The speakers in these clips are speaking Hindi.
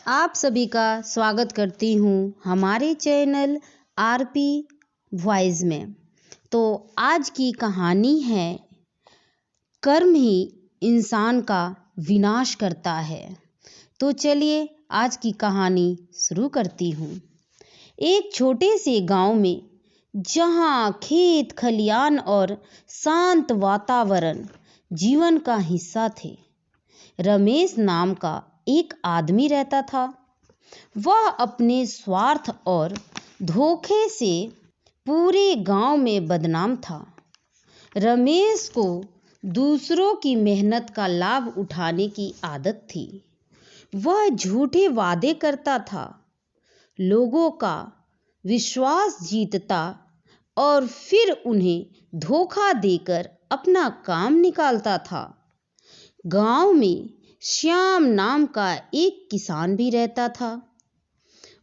आप सभी का स्वागत करती हूँ हमारे चैनल आरपी वॉइस में। तो आज की कहानी है कर्म ही इंसान का विनाश करता है। तो चलिए आज की कहानी शुरू करती हूँ। एक छोटे से गांव में जहाँ खेत खलियान और शांत वातावरण जीवन का हिस्सा थे, रमेश नाम का एक आदमी रहता था। वह अपने स्वार्थ और धोखे से पूरे गांव में बदनाम था। रमेश को दूसरों की मेहनत का लाभ उठाने की आदत थी। वह झूठे वादे करता था, लोगों का विश्वास जीतता और फिर उन्हें धोखा देकर अपना काम निकालता था। गांव में श्याम नाम का एक किसान भी रहता था।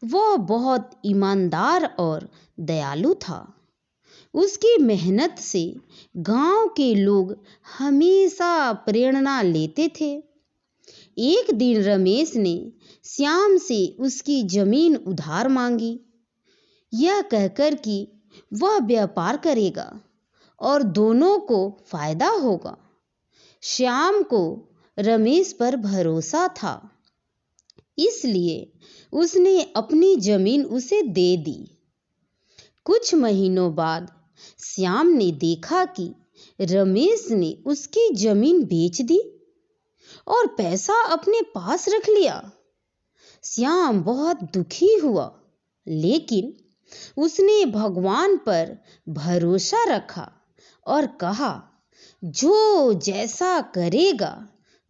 वह बहुत ईमानदार और दयालु था। उसकी मेहनत से गांव के लोग हमेशा प्रेरणा लेते थे। एक दिन रमेश ने श्याम से उसकी जमीन उधार मांगी, यह कहकर कि वह व्यापार करेगा और दोनों को फायदा होगा। श्याम को रमेश पर भरोसा था, इसलिए उसने अपनी जमीन उसे दे दी। कुछ महीनों बाद श्याम ने देखा कि रमेश ने उसकी जमीन बेच दी और पैसा अपने पास रख लिया। श्याम बहुत दुखी हुआ, लेकिन उसने भगवान पर भरोसा रखा और कहा, जो जैसा करेगा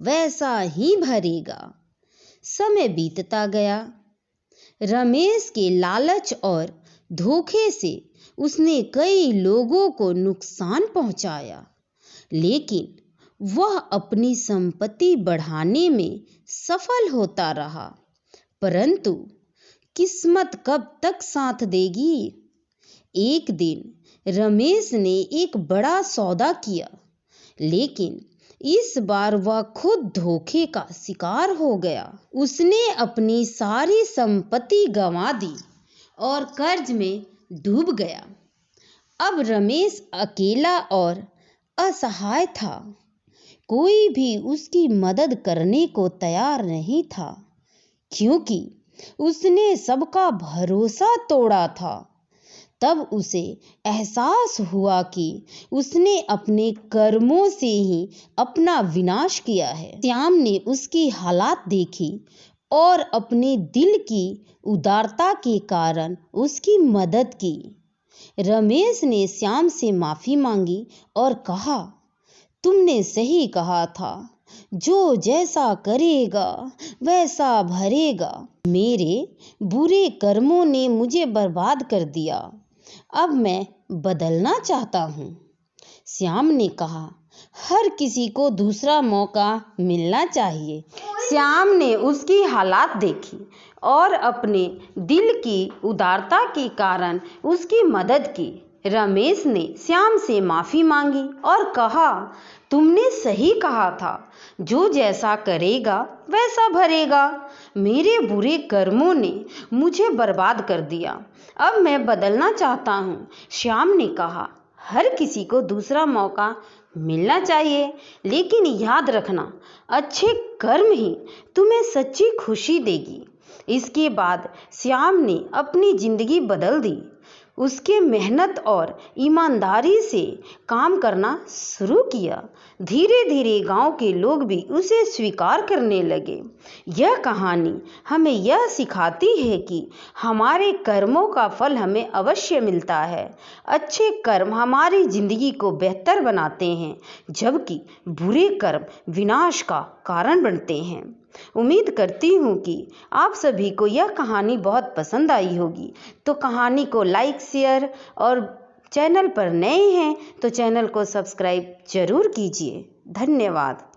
वैसा ही भरेगा। समय बीतता गया। रमेश के लालच और धोखे से उसने कई लोगों को नुकसान पहुंचाया, लेकिन वह अपनी संपत्ति बढ़ाने में सफल होता रहा। परंतु किस्मत कब तक साथ देगी? एक दिन रमेश ने एक बड़ा सौदा किया, लेकिन इस बार वह खुद धोखे का शिकार हो गया। उसने अपनी सारी संपत्ति गंवा दी और कर्ज में डूब गया। अब रमेश अकेला और असहाय था। कोई भी उसकी मदद करने को तैयार नहीं था, क्योंकि उसने सबका भरोसा तोड़ा था। तब उसे एहसास हुआ कि उसने अपने कर्मों से ही अपना विनाश किया है। श्याम ने उसकी हालात देखी और अपने दिल की उदारता के कारण उसकी मदद की। रमेश ने श्याम से माफी मांगी और कहा, तुमने सही कहा था, जो जैसा करेगा वैसा भरेगा। मेरे बुरे कर्मों ने मुझे बर्बाद कर दिया। अब मैं बदलना चाहता हूँ। श्याम ने कहा, हर किसी को दूसरा मौका मिलना चाहिए। श्याम ने उसकी हालात देखी और अपने दिल की उदारता के कारण उसकी मदद की। रमेश ने श्याम से माफी मांगी और कहा, तुमने सही कहा था, जो जैसा करेगा वैसा भरेगा। मेरे बुरे कर्मों ने मुझे बर्बाद कर दिया। अब मैं बदलना चाहता हूँ। श्याम ने कहा, हर किसी को दूसरा मौका मिलना चाहिए, लेकिन याद रखना, अच्छे कर्म ही तुम्हें सच्ची खुशी देगी। इसके बाद श्याम ने अपनी जिंदगी बदल दी। उसके मेहनत और ईमानदारी से काम करना शुरू किया। धीरे धीरे गांव के लोग भी उसे स्वीकार करने लगे। यह कहानी हमें यह सिखाती है कि हमारे कर्मों का फल हमें अवश्य मिलता है। अच्छे कर्म हमारी जिंदगी को बेहतर बनाते हैं, जबकि बुरे कर्म विनाश का कारण बनते हैं। उम्मीद करती हूँ कि आप सभी को यह कहानी बहुत पसंद आई होगी। तो कहानी को लाइक, शेयर और चैनल पर नए हैं तो चैनल को सब्सक्राइब जरूर कीजिए। धन्यवाद।